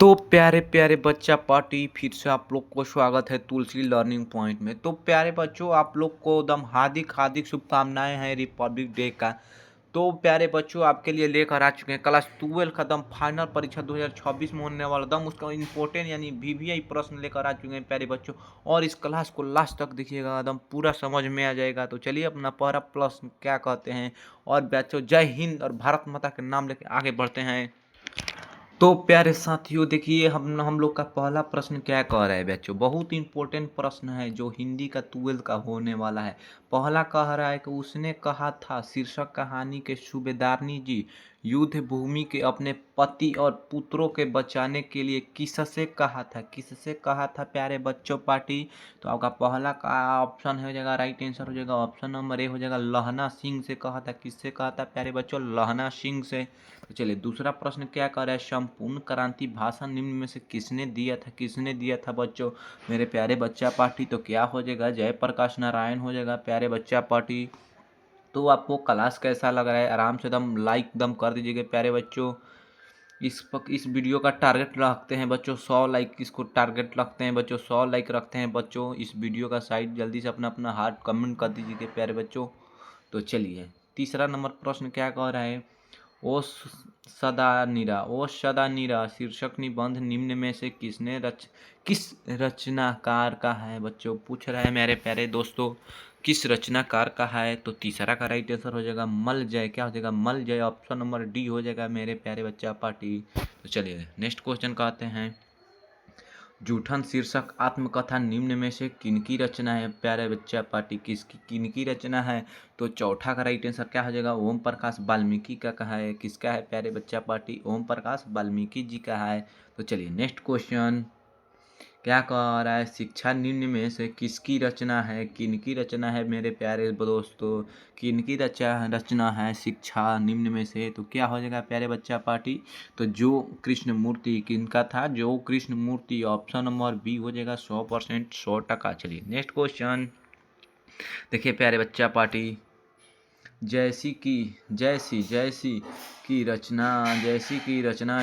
तो प्यारे प्यारे बच्चा पार्टी फिर से आप लोग को स्वागत है तुलसी लर्निंग पॉइंट में। तो प्यारे बच्चों, आप लोग को एकदम हार्दिक हार्दिक शुभकामनाएं हैं रिपब्लिक डे का। तो प्यारे बच्चों, आपके लिए लेकर आ चुके हैं क्लास 12 का एकदम फाइनल परीक्षा 2026 में होने वाला एकदम उसका इम्पोर्टेंट यानी वीवीआई प्रश्न लेकर आ चुके हैं प्यारे बच्चों। और इस क्लास को लास्ट तक देखिएगा, एकदम पूरा समझ में आ जाएगा। तो चलिए अपना पहला प्रश्न क्या कहते हैं। और बच्चों, जय हिंद और भारत माता के नाम लेकर आगे बढ़ते हैं। तो प्यारे साथियों, देखिए हम लोग का पहला प्रश्न क्या कह रहा है बच्चों। बहुत इंपॉर्टेंट प्रश्न है जो हिंदी का 12 का होने वाला है। पहला कह रहा है कि उसने कहा था, शीर्षक कहानी के सूबेदारनी जी युद्ध भूमि के अपने पति और पुत्रों के बचाने के लिए किससे कहा था। किससे कहा था प्यारे बच्चों पार्टी। तो आपका पहला का ऑप्शन हो जाएगा, राइट आंसर हो जाएगा ऑप्शन नंबर ए हो जाएगा, लहना सिंह से कहा था। किससे कहा था प्यारे बच्चों, लहना सिंह से। तो चलिए दूसरा प्रश्न क्या कर रहा है, संपूर्ण क्रांति भाषण निम्न में से किसने दिया था। किसने दिया था बच्चों मेरे प्यारे बच्चा पार्टी। तो क्या हो जाएगा, जयप्रकाश नारायण हो जाएगा प्यारे बच्चा पार्टी। तो आपको क्लास कैसा लग रहा है, आराम से एकदम लाइक एकदम कर दीजिएगा प्यारे बच्चों। इस वीडियो का टारगेट रखते हैं बच्चों 100 लाइक। इसको टारगेट रखते हैं बच्चों 100 लाइक रखते हैं बच्चों इस वीडियो का। साइड जल्दी से अपना अपना हार्ट कमेंट कर दीजिए प्यारे बच्चों। तो चलिए तीसरा नंबर प्रश्न क्या कह रहा है, ओ सदा नीरा शीर्षक निबंध निम्न में से किस रचनाकार का है बच्चों। पूछ रहा है मेरे प्यारे दोस्तों, किस रचनाकार का है। तो तीसरा का राइट आंसर हो जाएगा मल जय। क्या हो जाएगा, मल जय। ऑप्शन नंबर डी हो जाएगा मेरे प्यारे बच्चा पार्टी। तो चलिए नेक्स्ट क्वेश्चन कहते हैं, जूठन शीर्षक आत्मकथा निम्न में से किनकी रचना है प्यारे बच्चा पार्टी। किनकी रचना है। तो चौथा का राइट आंसर क्या हो जाएगा, ओम प्रकाश वाल्मीकि का कहा है। किसका है प्यारे बच्चा पार्टी, ओम प्रकाश वाल्मीकि जी का है। तो चलिए नेक्स्ट क्वेश्चन क्या कह रहा है, शिक्षा निम्न में से किसकी रचना है। किनकी रचना है मेरे प्यारे दोस्तों, किनकी रचना है शिक्षा निम्न में से। तो क्या हो जाएगा प्यारे बच्चा पार्टी। तो जो कृष्ण मूर्ति किनका था, जो कृष्ण मूर्ति। ऑप्शन नंबर बी हो जाएगा 100% 100%। चलिए नेक्स्ट क्वेश्चन देखिए प्यारे बच्चा पार्टी, जैसी की रचना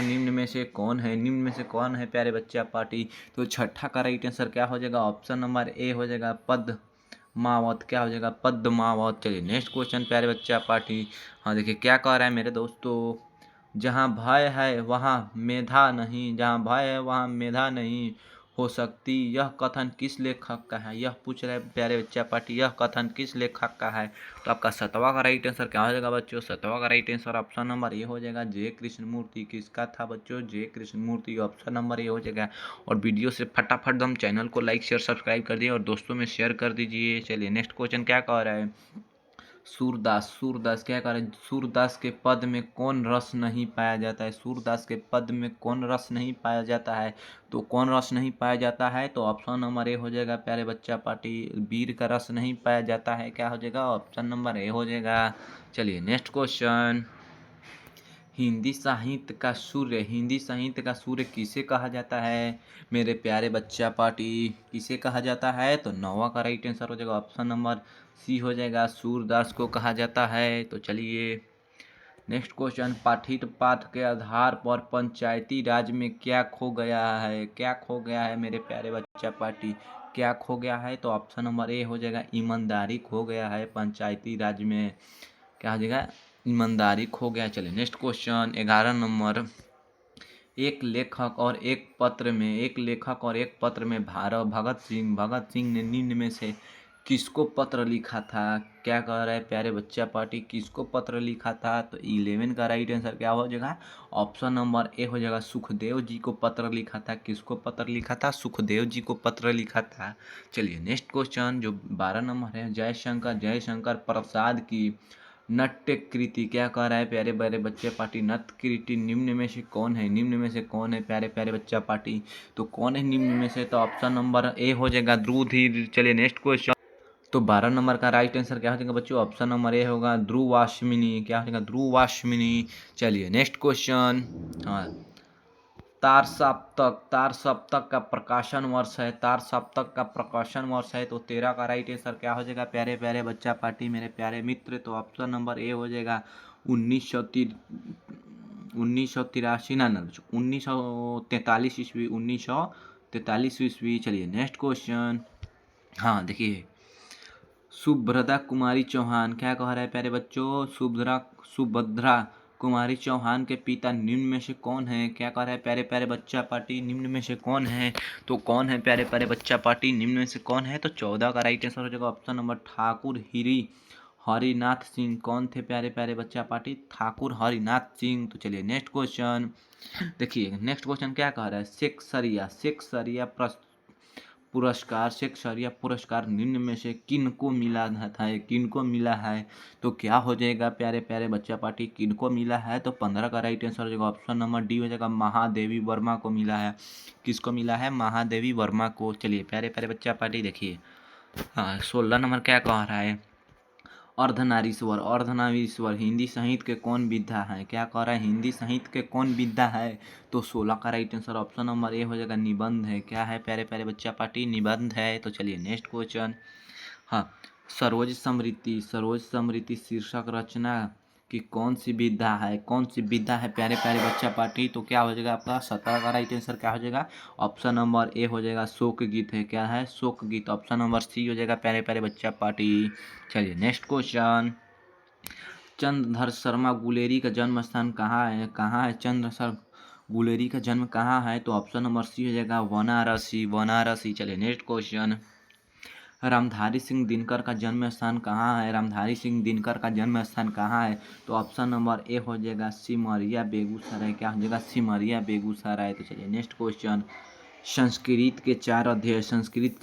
निम्न में से कौन है। निम्न में से कौन है प्यारे बच्चा पार्टी। तो छठा का राइट आंसर क्या हो जाएगा, ऑप्शन नंबर ए हो जाएगा पद्मावत। क्या हो जाएगा, पद्मावत। चलिए नेक्स्ट क्वेश्चन प्यारे बच्चा पार्टी। हाँ देखिए क्या कह रहा है मेरे दोस्तों, जहाँ भय है वहाँ मेधा नहीं, जहाँ भय है वहाँ मेधा नहीं हो सकती, यह कथन किस लेखक का है। यह पूछ रहे प्यारे बच्चा पार्टी, यह कथन किस लेखक का है। तो आपका सतवा का राइट आंसर क्या हो जाएगा बच्चों, सतवा का right answer option number A हो जाएगा, जे कृष्णमूर्ति। किसका था बच्चों, जे कृष्णमूर्ति। ऑप्शन नंबर ए हो जाएगा। और वीडियो से फटाफट हम चैनल को लाइक शेयर सब्सक्राइब कर दिए और दोस्तों में शेयर कर दीजिए। चलिए नेक्स्ट क्वेश्चन क्या कह रहा है, सूरदास क्या कह रहे हैं, सूरदास के पद में कौन रस नहीं पाया जाता है। सूरदास के पद में कौन रस नहीं पाया जाता है। तो कौन रस नहीं पाया जाता है। तो ऑप्शन नंबर ए हो जाएगा प्यारे बच्चा पार्टी, वीर का रस नहीं पाया जाता है। क्या हो जाएगा, ऑप्शन नंबर ए हो जाएगा। चलिए नेक्स्ट क्वेश्चन, हिंदी साहित्य का सूर्य किसे कहा जाता है मेरे प्यारे बच्चा पार्टी। किसे कहा जाता है। तो नौवा का राइट आंसर हो जाएगा, ऑप्शन नंबर सी हो जाएगा, सूरदास को कहा जाता है। तो चलिए नेक्स्ट क्वेश्चन, पाठित पाठ के आधार पर पंचायती राज में क्या खो गया है। क्या खो गया है मेरे प्यारे बच्चा पार्टी, क्या खो गया है। तो ऑप्शन नंबर ए हो जाएगा, ईमानदारी खो गया है पंचायती राज में। क्या हो जाएगा, ईमानदारी खो गया। चलिए नेक्स्ट क्वेश्चन 11 नंबर, एक लेखक और एक पत्र में भगत सिंह ने निम्न में से किसको पत्र लिखा था। क्या कह रहा है प्यारे बच्चा पार्टी, किसको पत्र लिखा था। तो 11 का राइट आंसर क्या हो जाएगा, ऑप्शन नंबर ए हो जाएगा, सुखदेव जी को पत्र लिखा था। किसको पत्र लिखा था, सुखदेव जी को पत्र लिखा था। चलिए नेक्स्ट क्वेश्चन जो 12 नंबर है, जयशंकर प्रसाद की नट्य कृति। क्या कह रहा है प्यारे प्यारे बच्चे पार्टी, नट्य कृति निम्न में से कौन है। निम्न में से कौन है प्यारे प्यारे बच्चा पार्टी। तो कौन है निम्न में से। तो ऑप्शन नंबर ए हो जाएगा, ध्रुवधीर। चलिए नेक्स्ट क्वेश्चन, तो 12 नंबर का राइट आंसर क्या हो जाएगा बच्चों, ऑप्शन नंबर ए होगा, ध्रुवाष्मिनी। क्या हो जाएगा, ध्रुवाष्मिनी। चलिए नेक्स्ट क्वेश्चन, हाँ तार सप्तक का प्रकाशन वर्ष है। तार सप्तक का प्रकाशन वर्ष है। तो 13 का राइट आंसर क्या हो जाएगा प्यारे प्यारे बच्चा पार्टी मेरे प्यारे मित्र। तो ऑप्शन नंबर ए हो जाएगा 1983 ना ना 1943 ईस्वी 1943 ईस्वी। चलिए नेक्स्ट क्वेश्चन। हाँ देखिए, सुभद्रा कुमारी चौहान क्या कह रहा है प्यारे बच्चों, सुभद्रा कुमारी चौहान के पिता निम्न में से कौन है? क्या कह रहा है प्यारे प्यारे बच्चा पार्टी, निम्न में से कौन है? तो कौन है प्यारे प्यारे बच्चा पार्टी, निम्न में से कौन है? तो 14 का राइट आंसर हो जाएगा ऑप्शन नंबर ठाकुर हरिनाथ सिंह। कौन थे प्यारे प्यारे बच्चा पार्टी? ठाकुर हरिनाथ सिंह। तो चलिए नेक्स्ट क्वेश्चन देखिए, नेक्स्ट क्वेश्चन क्या कह रहा है, शेक्सपियर पुरस्कार निम्न में से किनको मिला है? किनको मिला है? तो क्या हो जाएगा प्यारे प्यारे बच्चा पार्टी, किनको मिला है? तो 15 का राइट आंसर हो जाएगा ऑप्शन नंबर डी हो जाएगा, महादेवी वर्मा को मिला है। किसको मिला है? महादेवी वर्मा को। चलिए प्यारे प्यारे बच्चा पार्टी देखिए, हाँ 16 नंबर क्या कह रहा है, अर्धनारीश्वर हिंदी साहित्य के कौन विधा है? क्या कह रहा है, हिंदी साहित्य के कौन विधा है? तो 16 का right answer option number A हो जाएगा, निबंध है। क्या है प्यारे प्यारे बच्चा पार्टी? निबंध है। तो चलिए नेक्स्ट क्वेश्चन। हाँ, सरोज समृद्धि शीर्षक रचना की कौन सी विधा है? कौन सी विधा है प्यारे प्यारे बच्चा पार्टी? तो क्या हो जाएगा आपका 17 का राइट आंसर क्या हो जाएगा, ऑप्शन नंबर ए हो जाएगा, शोक गीत है। क्या है? शोक गीत। ऑप्शन नंबर सी हो जाएगा प्यारे प्यारे बच्चा पार्टी। चलिए नेक्स्ट क्वेश्चन। चंद्रधर शर्मा गुलेरी का जन्म स्थान कहाँ है? कहाँ है चंद्रधर गुलेरी का जन्म कहाँ है? तो ऑप्शन नंबर सी हो जाएगा, बनारसी। चलिए नेक्स्ट क्वेश्चन। रामधारी सिंह दिनकर का जन्म स्थान कहाँ है? रामधारी सिंह दिनकर का जन्म स्थान कहाँ है? तो ऑप्शन नंबर ए हो जाएगा, सिमरिया बेगूसराय। क्या हो जाएगा? सिमरिया बेगूसराय। तो चलिए नेक्स्ट क्वेश्चन। संस्कृत के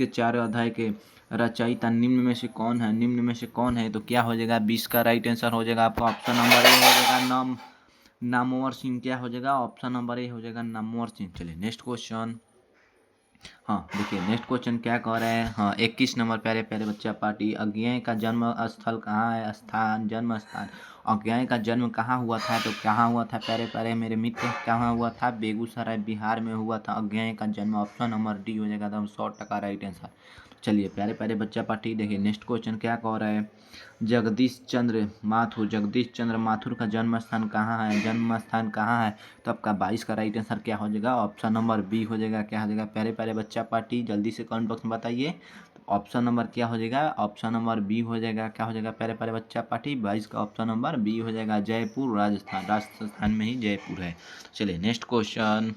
चार अध्याय के रचयिता निम्न में से कौन है? निम्न में से कौन है? तो क्या हो जाएगा, 20 का राइट आंसर हो जाएगा आपका ऑप्शन नंबर ए हो जाएगा, नामवर सिंह। क्या हो जाएगा? ऑप्शन नंबर ए हो जाएगा, नामवर सिंह। चलिए नेक्स्ट क्वेश्चन। हाँ देखिए, नेक्स्ट क्वेश्चन क्या कह रहे हैं, हाँ 21 नंबर प्यारे प्यारे बच्चा पार्टी, अज्ञेय का जन्म स्थल कहाँ है? जन्म स्थान अज्ञेय का जन्म कहाँ हुआ था? तो कहाँ हुआ था प्यारे प्यारे मेरे मित्र, कहाँ हुआ था? बेगूसराय बिहार में हुआ था अज्ञेय का जन्म। ऑप्शन नंबर डी हो जाएगा एकदम 100% राइट आंसर। चलिए प्यारे प्यारे बच्चा पार्टी देखिए, नेक्स्ट क्वेश्चन क्या कह रहा है, जगदीश चंद्र माथुर का जन्म स्थान कहाँ है? जन्म स्थान कहाँ है? तो आपका 22 का राइट आंसर क्या हो जाएगा, ऑप्शन नंबर बी हो जाएगा। क्या हो जाएगा प्यारे प्यारे बच्चा पार्टी, जल्दी से कमेंट बॉक्स में बताइए। ऑप्शन नंबर क्या हो जाएगा, ऑप्शन नंबर बी हो जाएगा। क्या हो जाएगा प्यारे प्यारे बच्चा पार्टी, 22 का ऑप्शन नंबर बी हो जाएगा, जयपुर राजस्थान में ही जयपुर है। चलिए नेक्स्ट क्वेश्चन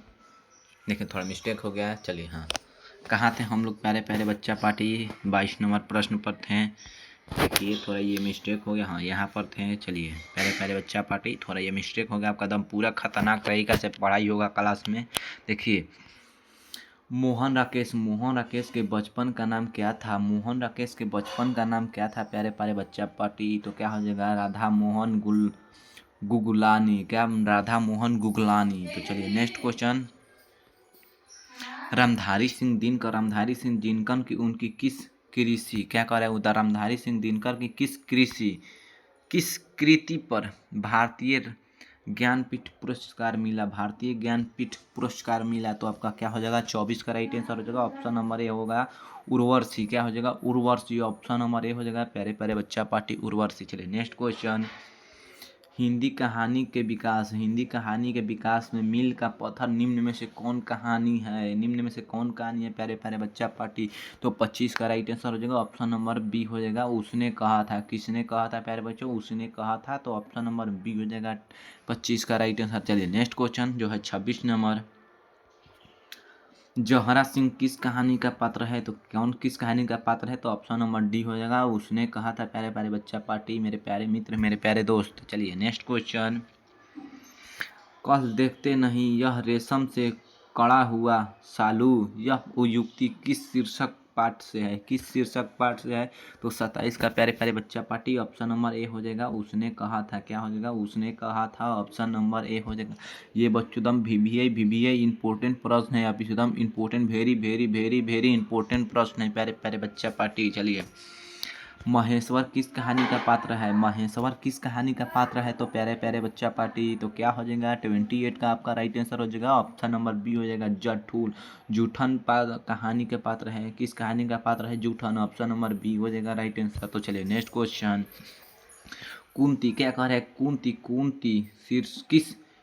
देखिए, थोड़ा मिस्टेक हो गया है। चलिए हाँ, कहाँ थे हम लोग प्यारे प्यारे बच्चा पार्टी, 22 नंबर प्रश्न पर थे। देखिए थोड़ा ये मिस्टेक हो गया, हाँ यहाँ पर थे। चलिए प्यारे प्यारे बच्चा पार्टी, थोड़ा ये मिस्टेक हो गया आपका, एकदम पूरा खतरनाक तरीका से पढ़ाई होगा क्लास में। देखिए, मोहन राकेश के बचपन का नाम क्या था? मोहन राकेश के बचपन का नाम क्या था प्यारे प्यारे बच्चा पार्टी? तो क्या हो जाएगा, राधा मोहन गुगलानी। क्या? राधा मोहन गुगलानी। तो चलिए नेक्स्ट क्वेश्चन। रामधारी सिंह दिनकर की उनकी किस कृषि, क्या कह रहा है उधर, रामधारी सिंह दिनकर की किस कृति पर भारतीय ज्ञानपीठ पुरस्कार मिला? तो आपका क्या हो जाएगा, 24 का राइट आंसर हो जाएगा, ऑप्शन नंबर ए होगा, उर्वशी। क्या हो जाएगा, उर्वशी। ऑप्शन नंबर ए हो जाएगा प्यारे प्यारे बच्चा पार्टी, उर्वशी। चलिए नेक्स्ट क्वेश्चन। हिंदी कहानी के विकास में मील का पत्थर निम्न में से कौन कहानी है? निम्न में से कौन कहानी है प्यारे प्यारे बच्चा पार्टी? तो 25 का राइट आंसर हो जाएगा, ऑप्शन नंबर बी हो जाएगा, उसने कहा था। किसने कहा था प्यारे बच्चों? उसने कहा था। तो ऑप्शन नंबर बी हो जाएगा 25 का राइट आंसर। चलिए नेक्स्ट क्वेश्चन जो है 26 नंबर। जौहरा सिंह किस कहानी का पात्र है? तो कौन किस कहानी का पात्र है? तो ऑप्शन नंबर डी हो जाएगा, उसने कहा था प्यारे प्यारे बच्चा पार्टी, मेरे प्यारे मित्र, मेरे प्यारे दोस्त। चलिए नेक्स्ट क्वेश्चन। कल देखते नहीं यह रेशम से कड़ा हुआ सालू, यह युक्ति किस शीर्षक पाठ से है? तो 27 का प्यारे प्यारे बच्चा पार्टी, ऑप्शन नंबर ए हो जाएगा, उसने कहा था। क्या हो जाएगा, उसने कहा था। ऑप्शन नंबर ए हो जाएगा। ये बच्चों दम VVI इंपॉर्टेंट प्रश्न है, आप एकदम important, very very very very important प्रश्न है प्यारे प्यारे बच्चा पार्टी। चलिए, महेश्वर किस कहानी का पात्र है? तो प्यारे प्यारे बच्चा पार्टी, तो क्या हो जाएगा, 28 का आपका राइट आंसर हो जाएगा, ऑप्शन नंबर बी हो जाएगा, जठूल। जूठन कहानी के पात्र है, किस कहानी का पात्र है? जूठन। ऑप्शन नंबर बी हो जाएगा राइट आंसर। तो चलिए नेक्स्ट क्वेश्चन। कुंती क्या कह रहा है, कुंती शीर्ष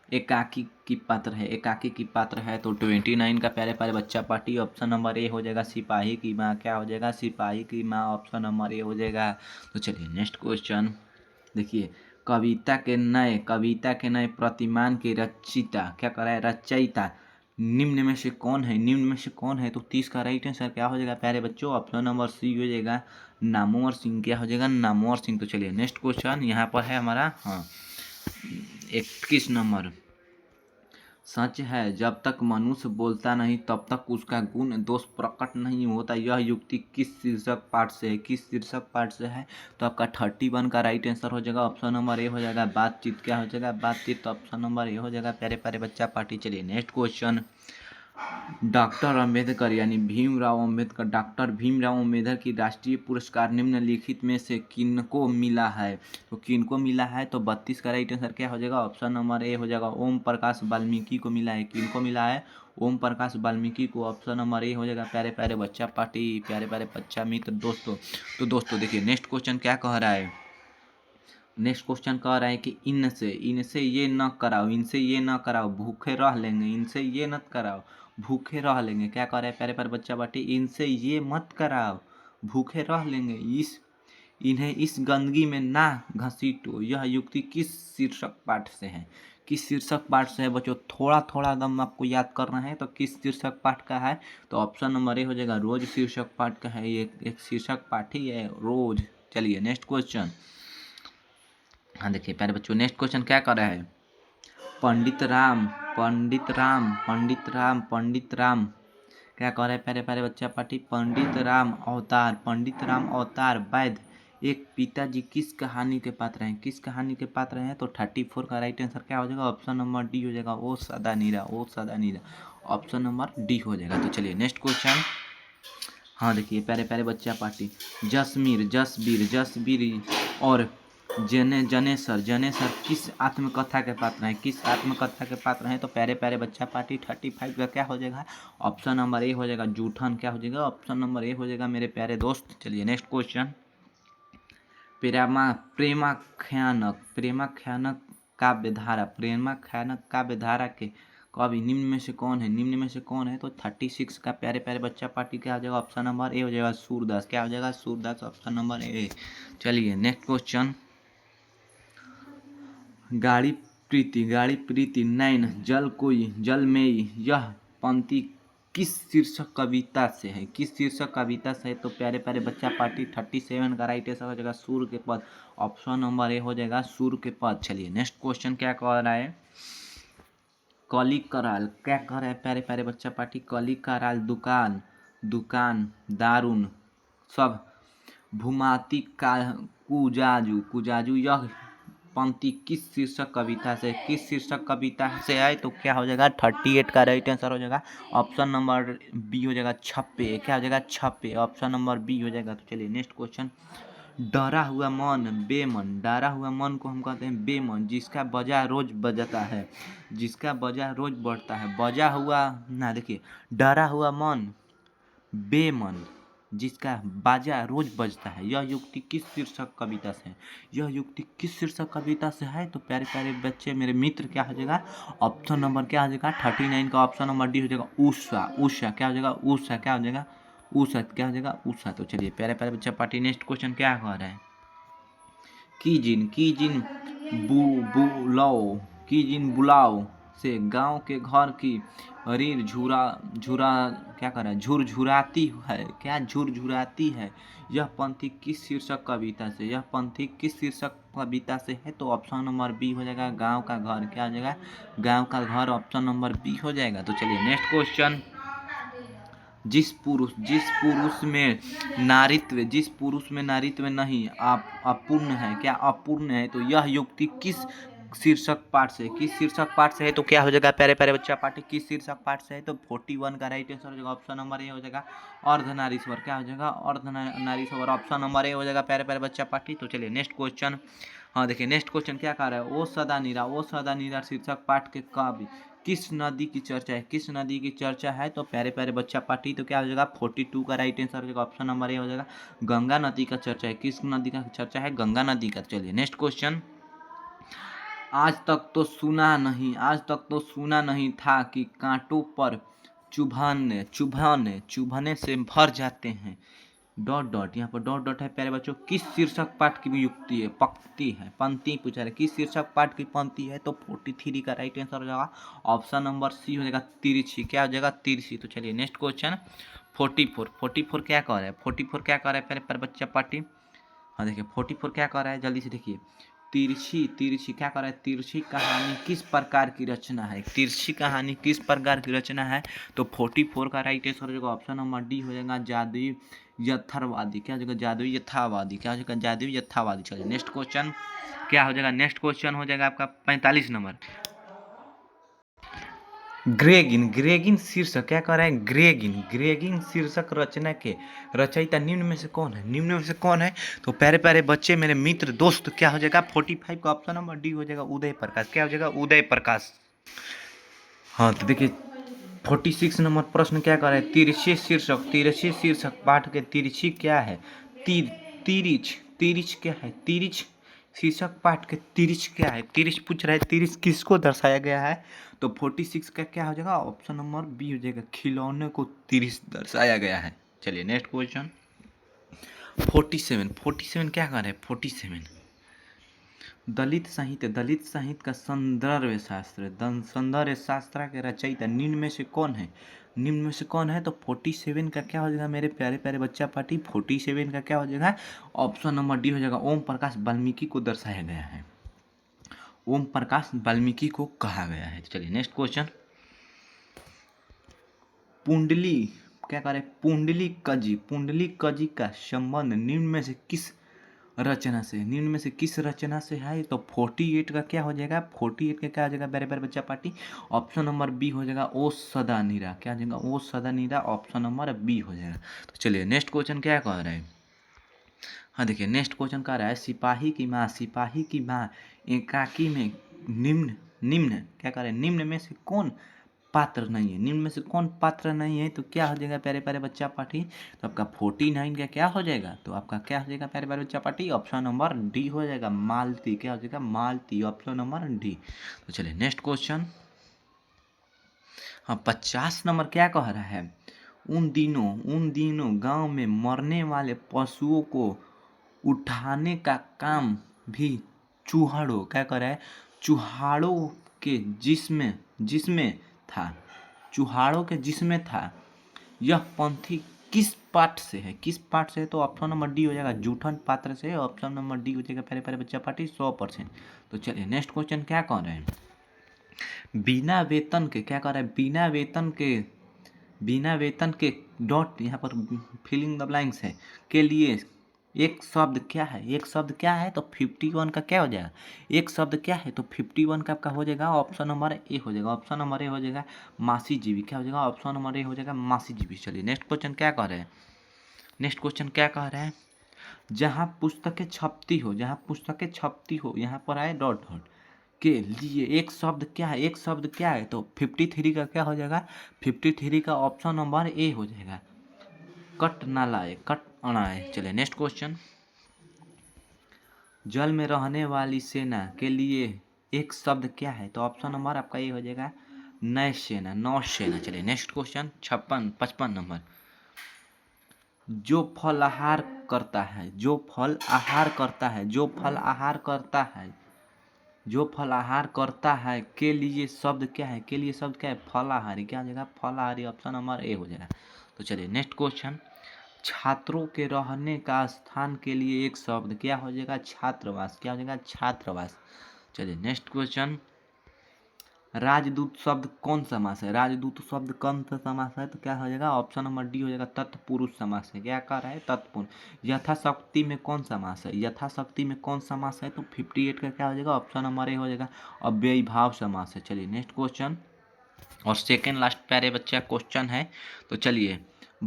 एकाकी की पात्र है, एकाकी की पात्र है तो 29 का प्यारे प्यारे बच्चा पार्टी ऑप्शन नंबर ए हो जाएगा। सिपाही की माँ क्या हो जाएगा, सिपाही की माँ ऑप्शन नंबर ए हो जाएगा। तो चलिए नेक्स्ट क्वेश्चन देखिए, कविता के नए प्रतिमान के रचिता क्या कर रहा है, रचयिता निम्न में से कौन है, निम्न में से कौन है। तो 30 का राइट आंसर क्या हो जाएगा प्यारे बच्चों, ऑप्शन नंबर सी हो जाएगा, नामवर सिंह क्या हो जाएगा, नामवर सिंह। तो चलिए नेक्स्ट क्वेश्चन यहाँ पर है हमारा 21 नंबर। सच है जब तक मनुष्य बोलता नहीं तब तक उसका गुण दोष प्रकट नहीं होता, यह युक्ति किस शीर्षक पाठ से है, किस शीर्षक पाठ से है। तो आपका 31 का राइट आंसर हो जाएगा, ऑप्शन नंबर ए हो जाएगा, बातचीत क्या हो जाएगा, बातचीत। तो ऑप्शन नंबर ए हो जाएगा प्यारे प्यारे बच्चा पार्टी। चलिए नेक्स्ट क्वेश्चन, डॉक्टर अंबेडकर यानी भीमराव अंबेडकर, डॉक्टर भीमराव अंबेडकर की राष्ट्रीय पुरस्कार निम्नलिखित में से किनको मिला है। तो किनको मिला है, तो 32 का राइट आंसर क्या हो जाएगा, ऑप्शन नंबर ए हो जाएगा, ओम प्रकाश वाल्मीकि को मिला है। किनको मिला है, ओम प्रकाश वाल्मीकि को, ऑप्शन नंबर ए हो जाएगा प्यारे प्यारे बच्चा पार्टी, प्यारे प्यारे बच्चा मित्र दोस्तों। तो दोस्तों देखिए नेक्स्ट क्वेश्चन क्या कह रहा है, नेक्स्ट क्वेश्चन कह रहा है कि इनसे ये न कराओ, इनसे ये न कराओ, भूखे रह लेंगे, इनसे ये मत कराओ, भूखे रह लेंगे। क्या कह रहा है प्यारे प्यारे बच्चा बाटी, इनसे ये मत कराओ, भूखे रह लेंगे, इन्हें इस गंदगी में ना घसीटो। यह युक्ति किस शीर्षक पाठ से है, किस शीर्षक पाठ से है बच्चों, थोड़ा थोड़ा एकदम आपको याद करना है। तो किस शीर्षक पाठ का है, तो ऑप्शन नंबर ए हो जाएगा, रोज शीर्षक पाठ का है, ये एक शीर्षक पाठ ही है, रोज। चलिए नेक्स्ट क्वेश्चन, हाँ देखिए प्यारे बच्चों नेक्स्ट क्वेश्चन क्या कर रहा है, पंडित राम क्या कह रहा है प्यारे प्यारे बच्चा पार्टी, पंडित राम अवतार वैद्य एक पिताजी किस कहानी के पात्र हैं, किस कहानी के पात्र हैं। तो 34 का राइट आंसर क्या हो जाएगा, ऑप्शन नंबर डी हो जाएगा, ओ सदा नीरा, ऑप्शन नंबर डी हो जाएगा। तो चलिए नेक्स्ट क्वेश्चन, हाँ देखिए प्यारे प्यारे बच्चा पार्टी, जसबीर और जनेसर किस आत्मकथा के पात्र हैं, किस आत्मकथा के पात्र हैं। तो प्यारे प्यारे बच्चा पार्टी 35 का क्या हो जाएगा, ऑप्शन नंबर ए हो जाएगा, जूठन क्या हो जाएगा, ऑप्शन नंबर ए हो जाएगा मेरे प्यारे दोस्त। चलिए नेक्स्ट क्वेश्चन, प्रेमाख्यानक काव्यधारा के कवि निम्न में से कौन है, निम्न में से कौन है। तो 36 का प्यारे प्यारे बच्चा पार्टी क्या हो जाएगा, ऑप्शन नंबर ए हो जाएगा, सूरदास क्या हो जाएगा, सूरदास, ऑप्शन नंबर ए। चलिए नेक्स्ट क्वेश्चन, गाड़ी प्रीति नैन जल में, यह पंक्ति किस शीर्षक कविता से है, किस शीर्षक कविता से है। तो प्यारे प्यारे बच्चा पार्टी 37 का राइट आंसर हो जाएगा, सूर्य के पद, ऑप्शन नंबर ए हो जाएगा, सूर्य के पद। चलिए नेक्स्ट क्वेश्चन क्या कह रहा है, कली कराल क्या कह रहा है प्यारे प्यारे बच्चा पार्टी, कली कराल दुकान दारुन सब भूमाती का कुजाजू यह पंक्ति किस शीर्षक कविता से, किस शीर्षक कविता से आए। तो क्या हो जाएगा, 38 का राइट आंसर हो जाएगा, ऑप्शन नंबर बी हो जाएगा, छप्पे क्या हो जाएगा, छप्पे, ऑप्शन नंबर बी हो जाएगा। तो चलिए नेक्स्ट क्वेश्चन, डरा हुआ मन को हम कहते हैं बेमन, जिसका बजा रोज बजता है, जिसका बजा रोज बढ़ता है, बजा हुआ ना देखिए, डरा हुआ मन बेमन जिसका बाजा रोज बजता है, यह युक्ति किस शीर्षक कविता से है, यह युक्ति किस शीर्षक कविता से है। तो प्यारे प्यारे बच्चे मेरे मित्र क्या हो जाएगा, ऑप्शन नंबर क्या हो जाएगा, 39 का ऑप्शन नंबर डी हो जाएगा, उषा क्या हो जाएगा, उषा क्या हो जाएगा, क्या हो जाएगा, उषा। तो चलिए प्यारे प्यारे बच्चा पार्टी नेक्स्ट क्वेश्चन क्या कह रहा है, कीजिन बुलाओ से गांव के घर की रीढ़ झुरा क्या कर रहा है, झुरझुराती है, यह पंक्ति किस शीर्षक कविता से, यह पंक्ति किस शीर्षक कविता से है। तो ऑप्शन नंबर बी हो जाएगा, गांव का घर क्या हो जाएगा, गांव का घर, ऑप्शन नंबर बी हो जाएगा। तो चलिए नेक्स्ट क्वेश्चन, जिस पुरुष में नारीत्व नहीं अपूर्ण है, क्या अपूर्ण है। तो यह युक्ति किस शीर्षक पाठ से, किस शीर्षक पाठ से है। तो क्या हो जाएगा प्यारे प्यारे बच्चा पाठ, किस शीर्षक पाठ से है। तो 41 का राइट आंसर हो जाएगा, ऑप्शन नंबर ए हो जाएगा, अर्धनारीश्वर क्या हो जाएगा, अर्धनारीश्वर, ऑप्शन नंबर ए हो जाएगा प्यारे प्यारे बच्चा पाठी। तो चलिए नेक्स्ट क्वेश्चन, हाँ देखिए नेक्स्ट क्वेश्चन क्या कह रहा है, ओ सदा नीरा शीर्षक पाठ के कवि किस नदी की चर्चा है, किस नदी की चर्चा है। तो प्यारे प्यारे बच्चा पाठी तो क्या हो जाएगा, 42 का राइट आंसर हो जाएगा, ऑप्शन नंबर ए हो जाएगा, गंगा नदी का चर्चा है, किस नदी का चर्चा है, गंगा नदी का। चलिए नेक्स्ट क्वेश्चन, आज तक तो सुना नहीं था कि कांटों पर चुभने से भर जाते हैं। डॉट डॉट, यहाँ पर डॉट डॉट है प्यारे बच्चों। किस शीर्षक पाठ की युक्ति है? पंक्ति पूछा है, किस शीर्षक पाठ की पंक्ति है? तो 43 का राइट आंसर हो जाएगा ऑप्शन नंबर सी हो जाएगा तिरछी। क्या हो जाएगा? तिरछी। तो चलिए नेक्स्ट क्वेश्चन 44 क्या कह रहा है? 44 क्या कह रहा है प्यारे बच्चा पार्टी? हाँ देखिए 44 क्या कह रहा है, जल्दी से देखिए। तिरछी क्या कर रहा है? तिरछी कहानी किस प्रकार की रचना है? तिरछी कहानी किस प्रकार की रचना है? तो 44 का राइट आंसर हो जाएगा ऑप्शन नंबर डी हो जाएगा जादुई यथार्थवादी। क्या हो जाएगा? जादुई यथार्थवादी। क्या हो जाएगा? जादुई यथार्थवादी। चलिए नेक्स्ट क्वेश्चन क्या हो जाएगा? नेक्स्ट क्वेश्चन हो जाएगा आपका 45 नंबर। ग्रेगिन शीर्षक क्या कर रहा है? ग्रेगिन शीर्षक रचना के रचयिता निम्न में से कौन है? तो प्यारे प्यारे बच्चे, मेरे मित्र, दोस्त, क्या हो जाएगा? 45 का ऑप्शन नंबर डी हो जाएगा उदय प्रकाश। क्या हो जाएगा? उदय प्रकाश। हाँ तो देखिए 46 नंबर प्रश्न क्या कर रहा है? तिरछी शीर्षक पाठ के तिरछी क्या है? तिरिच क्या है? तिरिच शीर्षक पाठ के तिरिच क्या है? तिरिच पूछ रहा है, तिरिच किसको दर्शाया गया है? तो 46 का क्या हो जाएगा? ऑप्शन नंबर बी हो जाएगा, खिलौने को तिरिच दर्शाया गया है। चलिए नेक्स्ट क्वेश्चन 47 क्या कर रहे हैं? 47 दलित साहित्य का संदर्भ शास्त्र के रचयिता निम्न में से कौन है? तो 47 का क्या हो जाएगा मेरे प्यारे प्यारे बच्चा पार्टी? 47 का क्या हो जाएगा? ऑप्शन नंबर डी हो जाएगा, ओम प्रकाश वाल्मीकि को दर्शाया गया है। ओम प्रकाश वाल्मीकि को कहा गया है। चलिए नेक्स्ट क्वेश्चन पुंडली क्या करे? पुंडली कजी का संबंध निम्न में से किस रचना से है? तो 48 का क्या हो जाएगा? 48 का क्या हो जाएगा मेरे बच्चा पार्टी? ऑप्शन नंबर बी हो जाएगा, ओ सदा नीरा। क्या हो जाएगा? ओ सदा नीरा। ऑप्शन नंबर बी हो जाएगा। तो चलिए नेक्स्ट क्वेश्चन क्या कह रहा है? हाँ देखिए नेक्स्ट क्वेश्चन कह रहा है सिपाही की माँ एकाकी में निम्न क्या कह रहे हैं? निम्न में से कौन पात्र नहीं है? तो क्या हो जाएगा प्यारे प्यारे बच्चा पार्टी? तो आपका 49 का क्या हो जाएगा? तो आपका क्या हो जाएगा प्यारे प्यारे बच्चा पार्टी? ऑप्शन नंबर डी हो जाएगा, मालती। क्या हो जाएगा? मालती। Option number D. तो चलिए नेक्स्ट क्वेश्चन हाँ 50 नंबर क्या कह रहा है? उन दिनों गांव में मरने वाले पशुओं को उठाने का काम भी चूहाड़ों क्या कर रहा है? चूहाड़ों के जिसमें था। यह पंथी किस पाठ से है? तो ऑप्शन नंबर डी हो जाएगा, जूठन पात्र से। ऑप्शन नंबर डी हो जाएगा प्यारे प्यारे बच्चा पार्टी 100%। तो चलिए नेक्स्ट क्वेश्चन क्या कह रहे हैं? बिना वेतन के क्या कर रहा है? बिना वेतन के डॉट यहाँ पर फिलिंग द ब्लैंक्स है के लिए एक शब्द क्या है? तो 51 का क्या हो जाएगा? एक शब्द क्या है? तो 51 का आपका हो जाएगा ऑप्शन नंबर ए हो जाएगा, मासी जीवी। क्या हो जाएगा? ऑप्शन नंबर ए हो जाएगा, मासी जीवी। चलिए नेक्स्ट क्वेश्चन क्या कह रहे हैं? जहाँ पुस्तकें छपती हो यहाँ पर आए डॉट डॉट के लिए एक शब्द क्या है? तो 53 का क्या हो जाएगा? 53 का ऑप्शन नंबर ए हो जाएगा, कट अनाए। चलिए नेक्स्ट क्वेश्चन जल में रहने वाली सेना के लिए एक शब्द क्या है? तो ऑप्शन नंबर आपका ये हो जाएगा, नौसेना। चलिए नेक्स्ट क्वेश्चन 55 नंबर जो फल आहार करता है के लिए शब्द क्या है? फलाहारी। क्या हो जाएगा? फलाहारी। ऑप्शन नंबर ए हो जाएगा। तो चलिए नेक्स्ट क्वेश्चन छात्रों के रहने का स्थान के लिए एक शब्द क्या हो जाएगा? छात्रावास। क्या हो जाएगा? छात्रावास। चलिए नेक्स्ट क्वेश्चन राजदूत शब्द कौन समास है? तो क्या हो जाएगा? ऑप्शन नंबर डी हो जाएगा, तत्पुरुष समास है। क्या कह रहा है? तत्पुरुष। यथाशक्ति में कौन समास है? तो 58 का क्या हो जाएगा? ऑप्शन नंबर ए हो जाएगा, अव्ययी भाव समास है। चलिए नेक्स्ट क्वेश्चन और सेकेंड लास्ट प्यारे बच्चा क्वेश्चन है। तो चलिए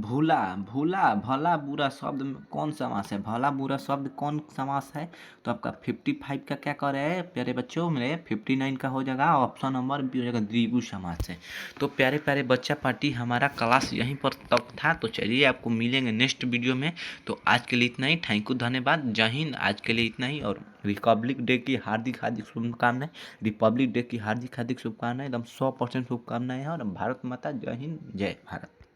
भूला भूला भला बुरा शब्द में कौन समास है, भला बुरा शब्द कौन समास है? तो आपका 55 का क्या कर रहे हैं प्यारे बच्चों, मेरे 59 का हो जाएगा, ऑप्शन नंबर बी हो जाएगा, द्विगु समास है। तो प्यारे प्यारे बच्चा पार्टी हमारा क्लास यहीं पर तक था। तो चलिए आपको मिलेंगे नेक्स्ट वीडियो में। तो आज के लिए इतना ही, थैंक यू, धन्यवाद, जय हिंद। आज के लिए इतना ही, और रिपब्लिक डे की हार्दिक हार्दिक शुभकामनाएं, रिपब्लिक डे की हार्दिक हार्दिक शुभकामनाएं, एकदम 100% शुभकामनाएं हैं। और भारत माता, जय हिंद, जय भारत।